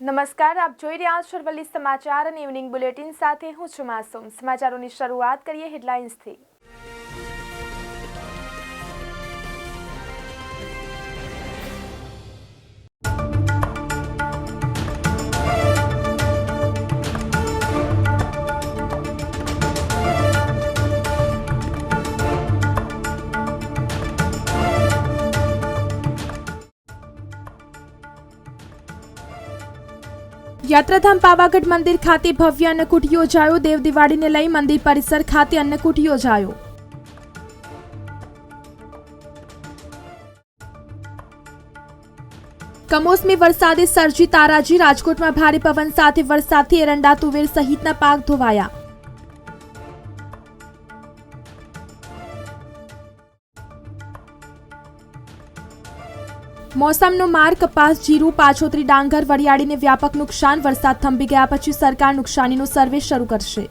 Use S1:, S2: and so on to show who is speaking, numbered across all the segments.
S1: નમસ્કાર, આપ જોઈ રહ્યા છો અરવલ્લી સમાચાર અને ઇવનિંગ બુલેટિન સાથે હું છું માસૂમ। સમાચારોની શરૂઆત કરીએ હેડલાઇન્સથી। યાત્રાધામ પાવાગઢ મંદિર ખાતે ભવ્ય અન્નકૂટ યોજાયો। દેવ દિવાળીને લઈ મંદિર પરિસર ખાતે અન્નકૂટ યોજાયો। કમોસમી વરસાદે સર્જી તારાજી। રાજકોટમાં ભારે પવન સાથે વરસાદથી એરંડા, તુવેર સહિતના પાક ધોવાયા। મોસમનો માર, કપાસ, જીરું, પાછોતરી, ડાંગર, વરિયાળીને વ્યાપક નુકસાન। વરસાદ થંભી ગયા પછી સરકાર નુકસાનીનો સર્વે શરૂ કરશે।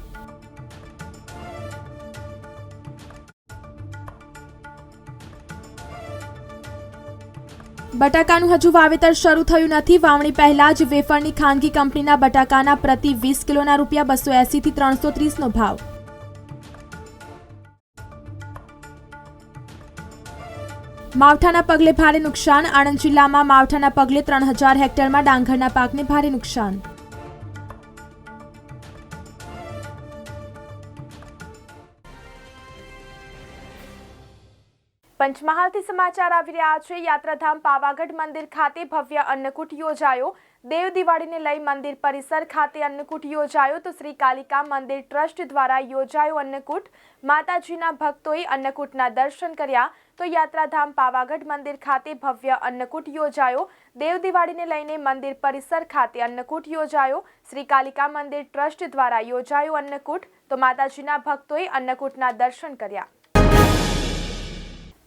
S1: બટાકાનું હજુ વાવેતર શરૂ થયું નથી। વાવણી પહેલા જ વેફરની ખાનગી કંપનીના બટાકાના પ્રતિ 20 કિલોના ₹280 થી 330નો ભાવ। માવઠાના પગલે ભારે નુકસાન। આણંદ જિલ્લામાં માવઠાના પગલે 3000 હેક્ટરમાં ડાંગરના પાકને ભારે નુકસાન। પંચમહાલથી સમાચાર આવી રહ્યા છે। યાત્રાધામ પાવાગઢ મંદિર ખાતે ભવ્ય અન્નકૂટ યોજાયો। દેવ દિવાળીને લઈ મંદિર પરિસર ખાતે અન્નકૂટ યોજાયો તો શ્રી કાલિકા મંદિર ટ્રસ્ટ દ્વારા યોજાયો અન્નકૂટ। માતાજીના ભક્તોએ અન્નકૂટના દર્શન કર્યા તો યાત્રાધામ પાવાગઢ મંદિર ખાતે ભવ્ય અન્નકૂટ યોજાયો। દેવ દિવાળીને લઈને મંદિર પરિસર ખાતે અન્નકૂટ યોજાયો। શ્રી કાલિકા મંદિર ટ્રસ્ટ દ્વારા યોજાયો અન્નકૂટ તો માતાજીના ભક્તોએ અન્નકૂટના દર્શન કર્યા।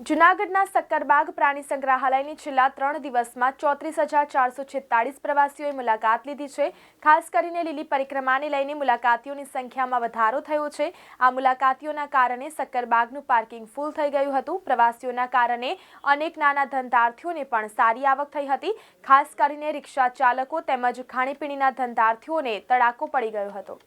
S1: જૂનાગઢના સક્કરબાગ પ્રાણી સંગ્રહાલયની છેલ્લા 3 દિવસમાં 34,446 પ્રવાસીઓએ મુલાકાત લીધી છે। ખાસ કરીને લીલી પરિક્રમાને લઈને મુલાકાતીઓની સંખ્યામાં વધારો થયો છે। આ મુલાકાતીઓના કારણે સક્કરબાગનું પાર્કિંગ ફૂલ થઈ ગયું હતું। પ્રવાસીઓના કારણે અનેક નાના ધંધાર્થીઓને પણ સારી આવક થઈ હતી। ખાસ કરીને રિક્ષા ચાલકો તેમજ ખાણીપીણીના ધંધાર્થીઓને તડાકો પડી ગયો હતો।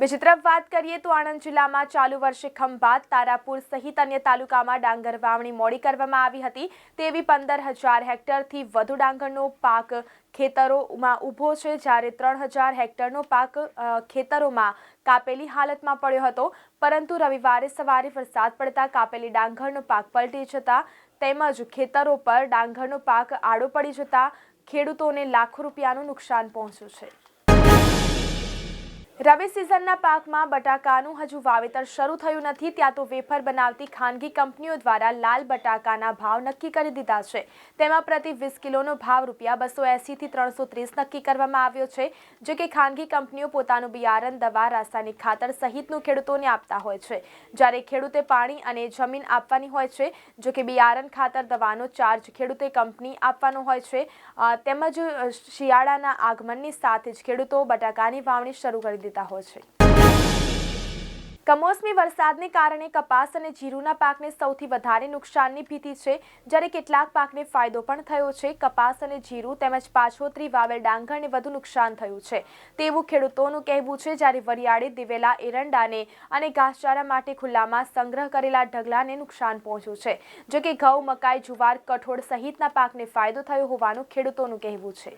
S1: બીજી તરફ વાત કરીએ તો આણંદ જિલ્લામાં ચાલુ વર્ષે ખંભાત, તારાપુર સહિત અન્ય તાલુકામાં ડાંગર વાવણી મોડી કરવામાં આવી હતી। તેવી 15,000 હેક્ટરથી વધુ ડાંગરનો પાક ખેતરોમાં ઊભો છે, જ્યારે 3,000 હેક્ટરનો પાક ખેતરોમાં કાપેલી હાલતમાં પડ્યો હતો। પરંતુ રવિવારે સવારે વરસાદ પડતા કાપેલી ડાંગરનો પાક પલટી જતા તેમજ ખેતરો પર ડાંગરનો પાક આડો પડી જતા ખેડૂતોને લાખો રૂપિયાનું નુકસાન પહોંચ્યું છે। રવિ સિઝનના પાકમાં બટાકાનું હજુ વાવેતર શરૂ થયું નથી, ત્યાં તો વેફર બનાવતી ખાનગી કંપનીઓ દ્વારા લાલ બટાકાના ભાવ નક્કી કરી દીધા છે। તેમાં પ્રતિ 20 કિલોનો ભાવ ₹280 થી 330 નક્કી કરવામાં આવ્યો છે। જો કે ખાનગી કંપનીઓ પોતાનું બિયારણ, દવા, રાસાયણિક ખાતર સહિતનું ખેડૂતોને આપતા હોય છે, જ્યારે ખેડૂતે પાણી અને જમીન આપવાની હોય છે। જો કે બિયારણ, ખાતર, દવાનો ચાર્જ ખેડૂતે કંપની આપવાનો હોય છે। તેમજ શિયાળાના આગમનની સાથે જ ખેડૂતો બટાકાની વાવણી શરૂ કરી દેતા હોય છે। કમોસમી વરસાદને કારણે કપાસ અને જીરુના પાકને સૌથી વધારે નુકસાનની ભીતિ છે, જ્યારે કેટલાક પાકને ફાયદો પણ થયો છે। કપાસ અને જીરું તેમજ પાછોતરી વાવેલ ડાંગરને વધુ નુકસાન થયું છે તેવું ખેડૂતોનું કહેવું છે, જ્યારે વરિયાળી, દિવેલા, એરંડાને અને ઘાસચારા માટે ખુલ્લામાં સંગ્રહ કરેલા ઢગલાને નુકસાન પહોંચ્યું છે। જો કે ઘઉં, મકાઈ, જુવાર, કઠોળ સહિતના પાકને ફાયદો થયો હોવાનું ખેડૂતોનું કહેવું છે।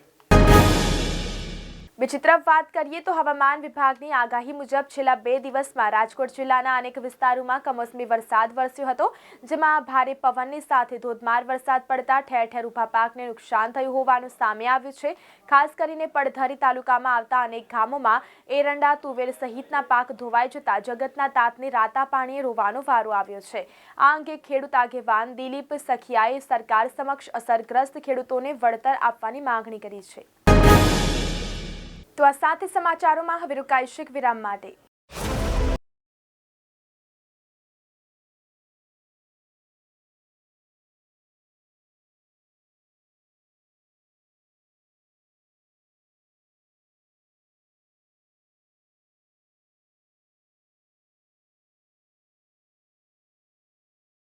S1: બીજી તરફ વાત કરીએ તો હવામાન વિભાગની આગાહી મુજબ છેલ્લા 2 દિવસમાં રાજકોટ જિલ્લાના અનેક વિસ્તારોમાં કમોસમી વરસાદ વરસ્યો હતો, જેમાં ભારે પવનની સાથે ધોધમાર વરસાદ પડતા ઠેર ઠેર ઊભા પાકને નુકસાન થયું હોવાનું સામે આવ્યું છે। ખાસ કરીને પડધરી તાલુકામાં આવતા અનેક ગામોમાં એરંડા, તુવેર સહિતના પાક ધોવાઈ જતા જગતના તાતને રાતા પાણીએ રોવાનો વારો આવ્યો છે। આ અંગે ખેડૂત આગેવાન દિલીપ સખિયાએ સરકાર સમક્ષ અસરગ્રસ્ત ખેડૂતોને વળતર આપવાની માંગણી કરી છે। તો આ સાથે સમાચારોમાં હવે રોકાઈશું એક વિરામ માટે।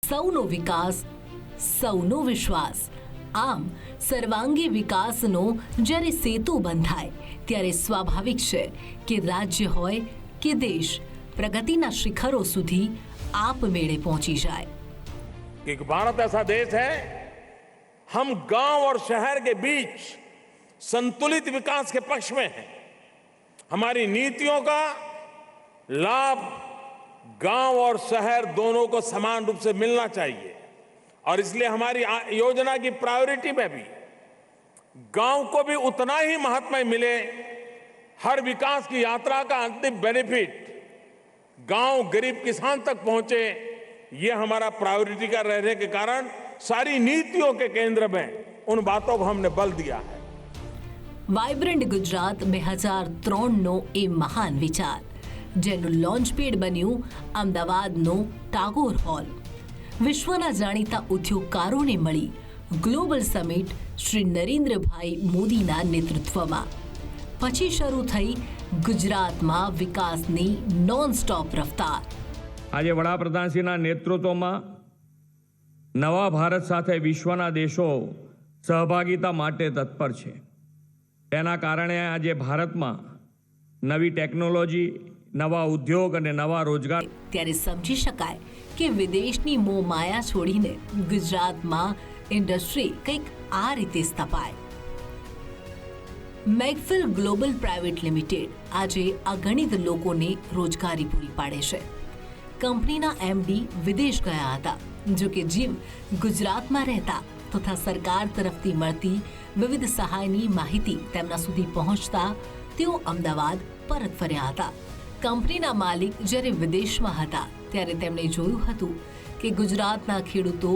S2: સૌનો વિકાસ, સૌનો વિશ્વાસ। આમ સર્વાંગી વિકાસનો જ્યારે સેતુ બંધાય ત્યારે સ્વાભાવિક છે કે રાજ્ય હોય કે દેશ પ્રગતિના શિખરો સુધી આપમેળે પહોંચી जाए।
S3: कि भारत ऐसा देश है, हम गांव और शहर के बीच संतुलित विकास के पक्ष में हैं। हमारी नीतियों का लाभ गांव और शहर दोनों को समान रूप से मिलना चाहिए और इसलिए हमारी योजना की प्रायोरिटी में भी गांव को भी उतना ही महत्व मिले। हर विकास की यात्रा का अंतिम बेनिफिट गांव गरीब किसान तक पहुंचे, ये हमारा प्रायोरिटी का रहने के कारण सारी नीतियों के केंद्र में उन बातों को हमने बल दिया है।
S2: વાઇબ્રન્ટ ગુજરાત 2003નો એ મહાન વિચાર જેનું લોન્ચ પેડ બન્યું અમદાવાદનો ટાગોર હોલ। વિશ્વના જાણીતા ઉદ્યોગકારોને મળી ગ્લોબલ સમિટ શ્રી નરેન્દ્રભાઈ મોદીના નેતૃત્વમાં। પછી શરૂ થઈ ગુજરાતમાં વિકાસની નોન સ્ટોપ રફતાર।
S4: આજે વડાપ્રધાનશ્રીના નેતૃત્વમાં નવા ભારત સાથે વિશ્વના દેશો સહભાગિતા માટે તત્પર છે। તેના કારણે આજે ભારતમાં નવી ટેકનોલોજી, નવા ઉદ્યોગ અને નવા રોજગાર।
S2: ત્યારે સમજી શકાય કે વિદેશની મોહ માયા છોડીને ગુજરાતમાં ઇન્ડસ્ટ્રી કંઈક આ રીતે સ્થપાય। મેકફિલ ગ્લોબલ પ્રાઇવેટ લિમિટેડ આજે અગણિત લોકોને રોજગારી પૂરી પાડે છે। કંપનીના એમડી વિદેશ ગયા હતા, જો કે જીવ ગુજરાતમાં રહેતા તથા સરકાર તરફથી મળતી વિવિધ સહાયની માહિતી તેમના સુધી પહોંચતા તેઓ અમદાવાદ પરત ફર્યા હતા। કંપનીના માલિક જ્યારે વિદેશમાં હતા ત્યારે તેમણે જોયું હતું કે ગુજરાતના ખેડૂતો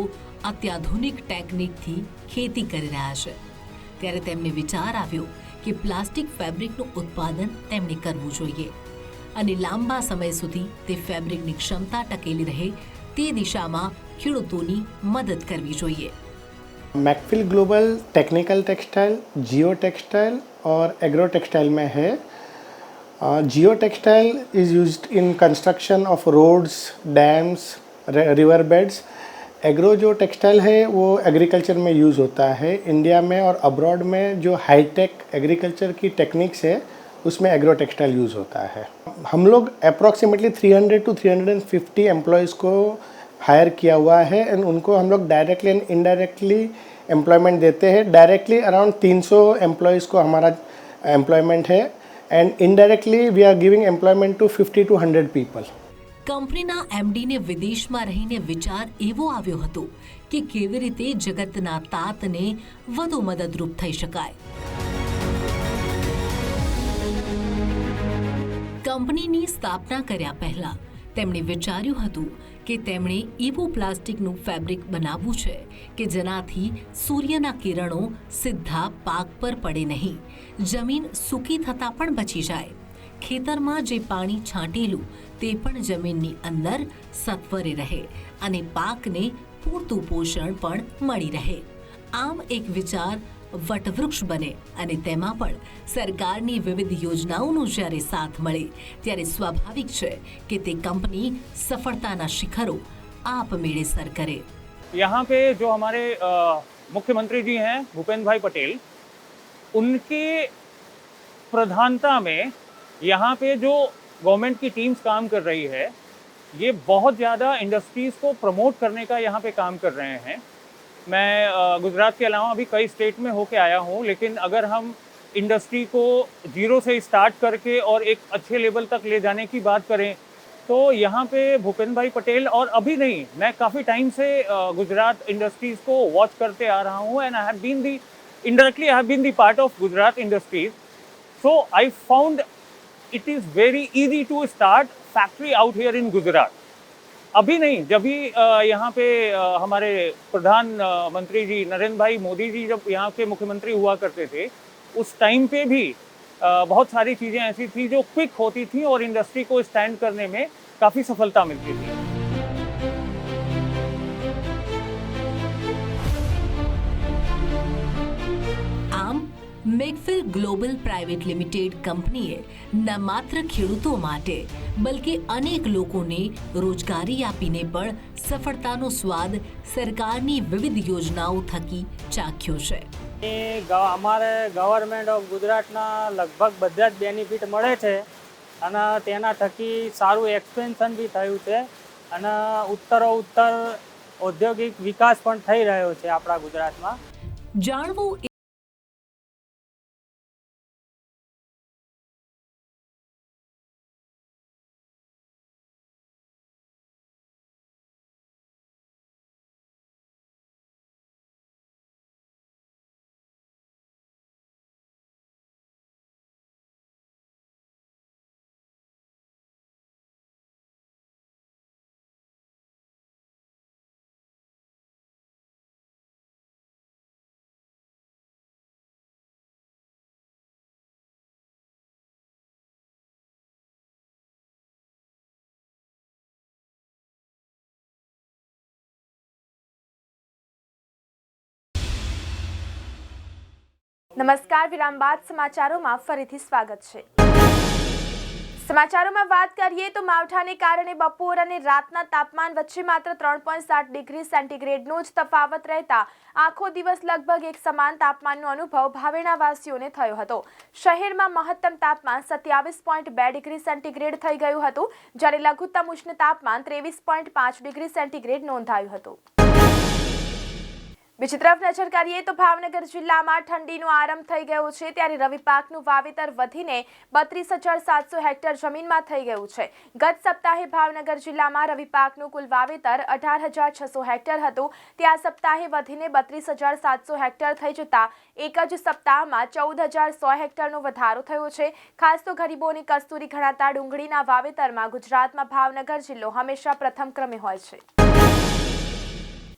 S2: અત્યાધુનિક ટેકનિકથી ખેતી કરી રહ્યા છે। ત્યારે તેમને વિચાર આવ્યો કે પ્લાસ્ટિક ફેબ્રિકનું ઉત્પાદન તેમણે કરવું જોઈએ અને લાંબા સમય સુધી તે ફેબ્રિકની ક્ષમતા ટકેલી રહે તે દિશામાં ખેડૂતોની મદદ કરવી જોઈએ।
S5: मैकफिल global technical textile, geo textile और एग्रो टेक्सटाइल में है। Geo textile is used in construction of roads, dams, river beds. Agro जो टेक्सटाइल है वो एग्रीकल्चर में यूज़ होता है। इंडिया में और अब्रॉड में जो हाईटेक एग्रीकल्चर की टेक्निक्स है उसमें एग्रो टेक्सटाइल यूज़ होता है। हम लोग अप्रॉक्सीमेटली 300 to 350 एम्प्लॉयज़ को हायर किया हुआ है एंड उनको हम लोग डायरेक्टली एंड इनडायरेक्टली एम्प्लॉयमेंट देते हैं। डायरेक्टली अराउंड 300 एम्प्लॉयज़ को हमारा एम्प्लॉयमेंट है and indirectly we are giving employment to 50 to 100 people.
S2: કંપનીના એમડીને વિદેશમાં રહીને વિચાર એવો આવ્યો હતો કે કેવી રીતે જગતના તાતને વધુ મદદરૂપ થઈ શકાય। કંપનીની સ્થાપના કર્યા પહેલા તેમણે વિચાર્યું હતું કે તેમણે એવું પ્લાસ્ટિકનું ફેબ્રિક બનાવવું છે કે જેનાથી સૂર્યના કિરણો સીધા પાક પર પડે નહીં, જમીન સૂકી થતાં પણ બચી જાય। ખેતરમાં જે પાણી છાંટેલું તે પણ જમીનની અંદર સત્વરે રહે અને પાકને પૂરતું પોષણ પણ મળી રહે। આમ એક વિચાર વટવૃક્ષ બને અને તેમાં પણ સરકારની વિવિધ યોજનાઓનો જ્યારે સાથ મળે ત્યારે સ્વાભાવિક છે કે તે કંપની સફળતાના શિખરો આપમેળે સર કરે।
S6: यहाँ पे जो हमारे मुख्यमंत्री जी हैं भूपेंद्र भाई पटेल, उनके प्रधानता में यहाँ पे जो गवर्नमेंट की टीम्स काम कर रही है, ये बहुत ज़्यादा इंडस्ट्रीज़ को प्रमोट करने का यहाँ पे काम कर रहे हैं। मैं गुजरात के अलावा अभी कई स्टेट में होके आया हूँ, लेकिन अगर हम इंडस्ट्री को जीरो से स्टार्ट करके और एक अच्छे लेवल तक ले जाने की बात करें तो यहाँ पे भूपेंद्र भाई पटेल, और अभी नहीं, मैं काफ़ी टाइम से गुजरात इंडस्ट्रीज़ को वॉच करते आ रहा हूँ and I have been the indirectly I have been the part of Gujarat industries, so I found it is very easy to start factory out here in Gujarat। अभी नहीं, जब भी यहाँ पे हमारे प्रधानमंत्री जी नरेंद्र भाई मोदी जी जब यहाँ के मुख्यमंत्री हुआ करते थे, उस टाइम पे भी बहुत सारी चीज़ें ऐसी थी जो क्विक होती थी और इंडस्ट्री को स्टैंड करने में काफ़ी सफलता मिलती थी।
S2: આમ મેકફિલ ગ્લોબલ પ્રાઇવેટ લિમિટેડ કંપનીએ ન માત્ર ખેડૂતો માટે બલકે અનેક લોકોને રોજગારી આપીને પણ સફળતાનો સ્વાદ સરકારની વિવિધ યોજનાઓ થકી ચાખ્યો છે.
S7: અમારે ગવર્મેન્ટ ઓફ ગુજરાતના લગભગ બધા જ બેનિફિટ મળે છે અને તેના થકી સારું એક્સપેન્શન બી થયું છે અને ઉત્તરોત્તર ઔદ્યોગિક વિકાસ પણ થઈ રહ્યો છે આપણા ગુજરાતમાં.
S2: જાણવું
S1: નમસ્કાર. વિરામ બાદ સમાચારોમાં ફરીથી સ્વાગત છે. સમાચારોમાં વાત કરીએ તો માવઠાને કારણે બપોર અને રાતના તાપમાન વચ્ચે માત્ર 3.7 ડિગ્રી સેન્ટીગ્રેડનો જ તફાવત રહેતા આખો દિવસ લગભગ એક સમાન તાપમાનનો અનુભવ ભાવેણાવાસીઓને થયો હતો. શહેરમાં મહત્તમ તાપમાન 27.2 ડિગ્રી સેન્ટીગ્રેડ થઈ ગયું હતું, જ્યારે લઘુત્તમ ઉષ્ણ તાપમાન 23.5 ડિગ્રી સેન્ટીગ્રેડ નોંધાયું હતું. બીજી તરફ નજર કરીએ તો ભાવનગર જિલ્લામાં ઠંડીનો આરંભ થઈ ગયો છે, ત્યારે રવિ પાકનું વાવેતર વધીને 32,700 હેક્ટર જમીનમાં થઈ ગયું છે. ગત સપ્તાહે ભાવનગર જિલ્લામાં રવિ પાકનું કુલ વાવેતર 18,600 હેક્ટર હતું, તે આ સપ્તાહે વધીને 32,700 હેક્ટર થઈ જતા એક જ સપ્તાહમાં 14,100 હેક્ટરનો વધારો થયો છે. ખાસ તો ગરીબોની કસ્તુરી ગણાતા ડુંગળીના વાવેતરમાં ગુજરાતમાં ભાવનગર જિલ્લો હંમેશા પ્રથમ ક્રમે હોય છે.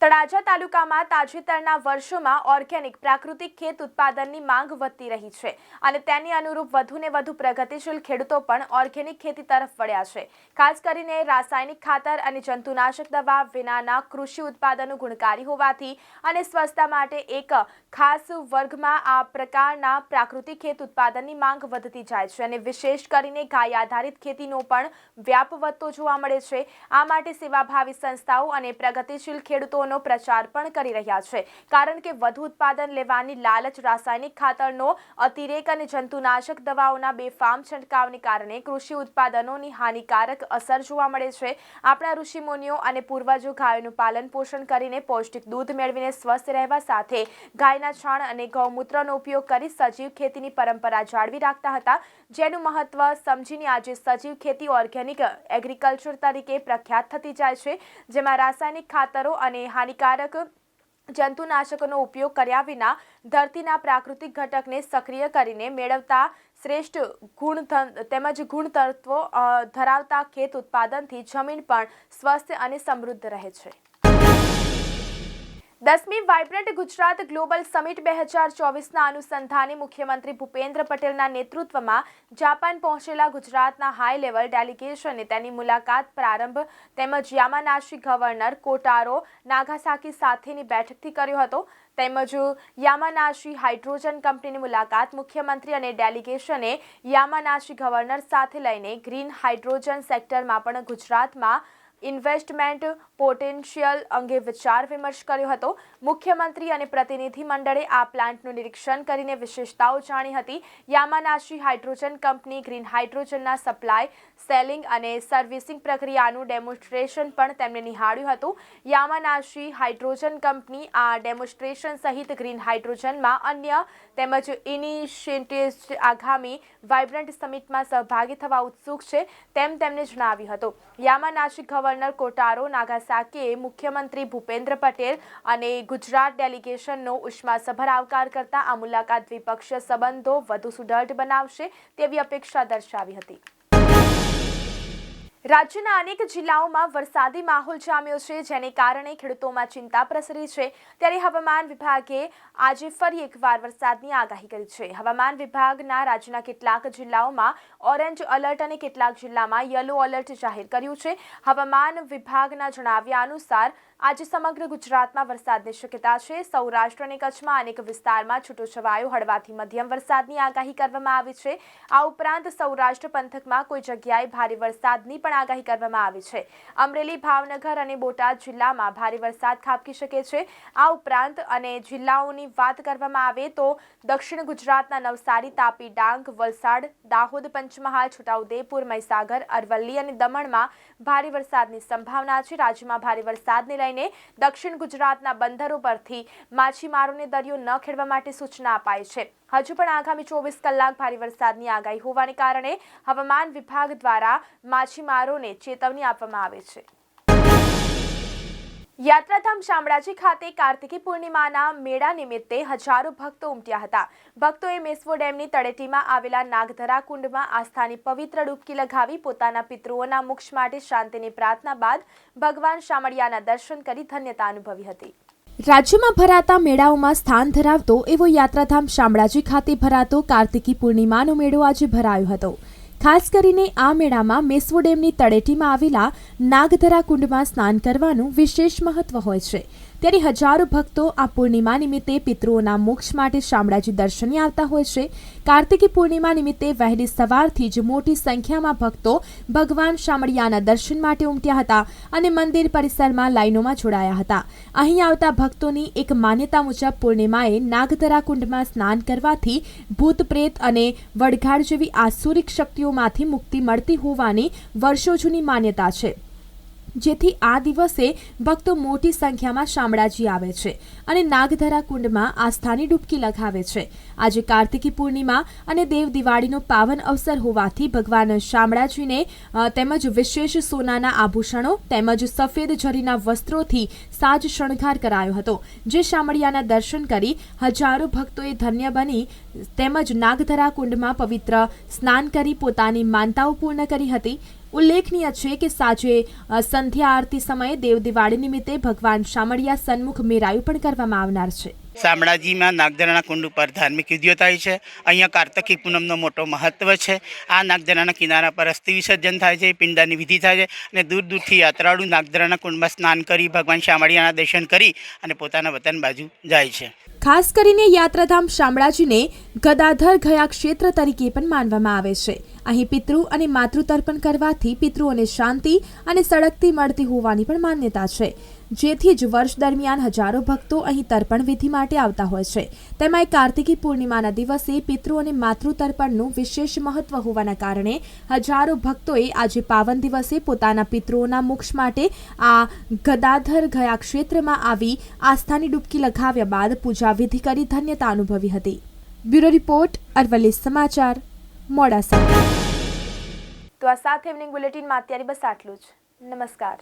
S1: તળાજા તાલુકામાં તાજેતરના વર્ષોમાં ઓર્ગેનિક પ્રાકૃતિક ખેત ઉત્પાદનની માંગ વધતી રહી છે અને તેની અનુરૂપ વધુને વધુ પ્રગતિશીલ ખેડૂતો પણ ઓર્ગેનિક ખેતી તરફ વળ્યા છે. ખાસ કરીને રાસાયણિક ખાતર અને જંતુનાશક દવા વિનાના કૃષિ ઉત્પાદનો ગુણકારી હોવાથી અને સ્વચ્છતા માટે એક ખાસ વર્ગમાં આ પ્રકારના પ્રાકૃતિક ખેત ઉત્પાદનની માંગ વધતી જાય છે અને વિશેષ કરીને ગાય આધારિત ખેતીનો પણ વ્યાપ વધતો જોવા મળે છે. આ માટે સેવાભાવી સંસ્થાઓ અને પ્રગતિશીલ ખેડૂતો પ્રચાર પણ કરી રહ્યા છે, કારણ કે વધુ ઉત્પાદન લેવાની લાલચ, રાસાયણિક ખાતરનો અતિરેક અને જંતુનાશક દવાઓના બેફામ છંટકાવને કારણે કૃષિ ઉત્પાદનોની હાનિકારક અસર જોવા મળે છે. આપણા ઋષિમુનિઓ અને પૂર્વજો ગાયોનું પાલન પોષણ કરીને પૌષ્ટિક દૂધ મેળવીને સ્વસ્થ રહેવા સાથે ગાયના છાણ અને ગૌમૂત્રનો ઉપયોગ કરી સજીવ ખેતીની પરંપરા જાળવી રાખતા હતા, જેનું મહત્વ સમજીને આજે સજીવ ખેતી ઓર્ગેનિક એગ્રીકલ્ચર તરીકે પ્રખ્યાત થતી જાય છે, જેમાં રાસાયણિક ખાતરો અને હાનિકારક જંતુનાશકોનો ઉપયોગ કર્યા વિના ધરતીના પ્રાકૃતિક ઘટકને સક્રિય કરીને મેળવતા શ્રેષ્ઠ ગુણતત્વો ધરાવતા ખેત ઉત્પાદનથી જમીન પણ સ્વસ્થ અને સમૃદ્ધ રહે છે. 10મી વાઇબ્રન્ટ ગુજરાત ગ્લોબલ સમિટ 2024ના અનુસંધાને મુખ્યમંત્રી ભૂપેન્દ્ર પટેલના નેતૃત્વમાં જાપાન પહોંચેલા ગુજરાતના હાઈ લેવલ ડેલિગેશને તેની મુલાકાત પ્રારંભ તેમજ યામાનાશી ગવર્નર કોટારો નાગાસાકી સાથેની બેઠકથી કર્યો હતો. તેમજ યામાનાશી હાઇડ્રોજન કંપનીની મુલાકાત મુખ્યમંત્રી અને ડેલિગેશને યામાનાશી ગવર્નર સાથે લઈને ગ્રીન હાઇડ્રોજન સેક્ટરમાં પણ ગુજરાતમાં ઇન્વેસ્ટમેન્ટ પોટેન્શિયલ અંગે વિચાર વિમર્શ કર્યો હતો. મુખ્યમંત્રી અને પ્રતિનિધિ મંડળે આ પ્લાન્ટનું નિરીક્ષણ કરીને વિશેષતાઓ જાણી હતી. યામાનાશી હાઇડ્રોજન કંપની ગ્રીન હાઇડ્રોજનના સપ્લાય, સેલિંગ અને સર્વિસિંગ પ્રક્રિયાનું ડેમોન્સ્ટ્રેશન પણ તેમણે નિહાળ્યું હતું. યામાનાશી હાઇડ્રોજન કંપની આ ડેમોન્સ્ટ્રેશન સહિત ગ્રીન હાઇડ્રોજનમાં અન્ય તેમજ ઇનિશિયેટિવ્સ આગામી વાઇબ્રન્ટ સમિટમાં સહભાગી થવા ઉત્સુક છે તેમ તેમણે જણાવ્યું હતું. યામાનાશી ગવર્નર કોટારો નાગાસાકીએ મુખ્યમંત્રી ભૂપેન્દ્ર પટેલ અને ગુજરાત ડેલિગેશનનો ઉષ્માસભર આવકાર કરતા આ મુલાકાત દ્વિપક્ષીય સંબંધો વધુ સુદૃઢ બનાવશે તેવી અપેક્ષા દર્શાવી હતી. રાજ્યના અનેક જિલ્લાઓમાં વરસાદી માહોલ જામ્યો છે, જેને કારણે ખેડૂતોમાં ચિંતા પ્રસરી છે. ત્યારે હવામાન વિભાગે આજે ફરી એકવાર વરસાદની આગાહી કરી છે. હવામાન વિભાગના રાજ્યના કેટલાક જિલ્લાઓમાં ઓરેન્જ એલર્ટ અને કેટલાક જિલ્લામાં યલો એલર્ટ જાહેર કર્યું છે. હવામાન વિભાગના જણાવ્યા અનુસાર આજે સમગ્ર ગુજરાતમાં વરસાદની શક્યતા છે। સૌરાષ્ટ્ર અને કચ્છમાં અનેક વિસ્તારમાં છૂટોછવાયો હળવાથી મધ્યમ વરસાદની આગાહી કરવામાં આવી છે। આ ઉપરાંત સૌરાષ્ટ્ર પંથકમાં કોઈ જગ્યાએ ભારે વરસાદની પણ આગાહી કરવામાં આવી છે। અમરેલી, ભાવનગર અને બોટાદ જિલ્લામાં ભારે વરસાદ ખાબકી શકે છે। આ ઉપરાંત અને જિલ્લાઓની વાત કરવામાં આવે તો દક્ષિણ ગુજરાતના નવસારી, તાપી, ડાંગ, વલસાડ, દાહોદ, પંચમહાલ, છોટાઉદેપુર, મહીસાગર, અરવલ્લી અને દમણમાં ભારે વરસાદની સંભાવના છે। રાજ્યમાં ભારે વરસાદને લઈને દક્ષિણ ગુજરાતના બંદરો પરથી માછીમારોને દરિયો ન ખેડવા માટે સૂચના અપાઈ છે। હજુ પણ આગામી 24 કલાક ભારે વરસાદની આગાહી હોવાને કારણે હવામાન વિભાગ દ્વારા માછીમારોને ચેતવણી આપવામાં આવી છે। યાત્રાધામ શામળાજી ખાતે કાર્તિકી પૂર્ણિમાના મેળા નિમિત્તે હજારો ભક્તો ઉમટ્યા હતા। ભક્તોએ મેશ્વો ડેમની તળેટીમાં આવેલા નાગધરા કુંડમાં આસ્થાની પવિત્ર ડૂબકી લગાવી પોતાના પિતૃઓના મોક્ષ માટે શાંતિની પ્રાર્થના બાદ ભગવાન શામળિયાના દર્શન કરી ધન્યતા અનુભવી હતી। રાજ્યમાં ભરાતા મેળાઓમાં સ્થાન ધરાવતો એવો યાત્રાધામ શામળાજી ખાતે ભરાતો કાર્તિકી પૂર્ણિમાનો મેળો આજે ભરાયો હતો। ખાસ કરીને આ મેળામાં મેશ્વો ડેમની તળેટીમાં આવેલા નાગધરા કુંડમાં સ્નાન કરવાનું વિશેષ મહત્વ હોય છે। ત્યારે હજારો ભક્તો આ પૂર્ણિમા નિમિત્તે પિતૃઓના મોક્ષ માટે શામળાજી દર્શને આવતા હોય છે। કાર્તિકી પૂર્ણિમા નિમિત્તે વહેલી સવારથી જ મોટી સંખ્યામાં ભક્તો ભગવાન શામળિયાના દર્શન માટે ઉમટ્યા હતા અને મંદિર પરિસરમાં લાઈનોમાં જોડાયા હતા। અહીં આવતા ભક્તોની એક માન્યતા મુજબ પૂર્ણિમાએ નાગધરા કુંડમાં સ્નાન કરવાથી ભૂત, પ્રેત અને વડઘાડ જેવી આસુરિક શક્તિઓમાંથી મુક્તિ મળતી હોવાની વર્ષો જૂની માન્યતા છે, જેથી આ દિવસે ભક્તો મોટી સંખ્યામાં શામળાજી આવે છે અને નાગધરા કુંડમાં આસ્થાની ડૂબકી લગાવે છે। આજે કાર્તિકી પૂર્ણિમા અને દેવ દિવાળીનો પાવન અવસર હોવાથી ભગવાન શામળાજીને તેમજ વિશેષ સોનાના આભૂષણો તેમજ સફેદ જરીના વસ્ત્રોથી સાજ શણગાર કરાયો હતો, જે શામળિયાના દર્શન કરી હજારો ભક્તોએ ધન્ય બની તેમજ નાગધરા કુંડમાં પવિત્ર સ્નાન કરી પોતાની માનતાઓ પૂર્ણ કરી હતી। ઉલ્લેખનીય છે કે સાંજે સંધ્યા આરતી સમયે દેવ દિવાળી નિમિત્તે ભગવાન શામળિયા સન્મુખ મેરાયું પણ કરવામાં આવનાર છે।
S8: શામળાજીમાં નાગધરાના કુંડ ઉપર ધાર્મિક વિધિઓ થાય છે। અહીંયા કાર્તિકી પૂનમનો મોટો મહત્વ છે। આ નાગધરાના કિનારા પર અસ્થિ વિસર્જન થાય છે, પિંડાની વિધિ થાય છે અને દૂર દૂરથી યાત્રાળુ નાગધરાના કુંડમાં સ્નાન કરી ભગવાન શામળિયાના દર્શન કરી અને પોતાના વતન બાજુ જાય છે।
S1: ખાસ કરીને યાત્રાધામ શામળાજીને ગદાધર ગયા ક્ષેત્ર તરીકે પણ માનવામાં આવે છે। અહીં પિતૃ અને માતૃ તર્પણ કરવાથી પિતૃઓને શાંતિ અને સળગતી મળતી હોવાની પણ માન્યતા છે, જેથી જ વર્ષ દરમિયાન હજારો ભક્તો અહીં તર્પણ વિધિ માટે આવતા હોય છે। તેમાં કાર્તિકી પૂર્ણિમાના દિવસે પિતૃ અને માતૃ તર્પણનું વિશેષ મહત્વ હોવાના કારણે હજારો ભક્તોએ આજે પાવન દિવસે પોતાના પિતૃઓના મોક્ષ માટે આ ગદાધર ગયા ક્ષેત્રમાં આવી આસ્થાની ડૂબકી લગાવ્યા બાદ પૂજા વિધિ કરી ધન્યતા અનુભવી હતી। બ્યુરો રિપોર્ટ, અરવલ્લી સમાચાર, મોડાસા। તો આ સાથે ઇવનિંગ બુલેટિનમાં અત્યારે બસ આટલું જ। નમસ્કાર।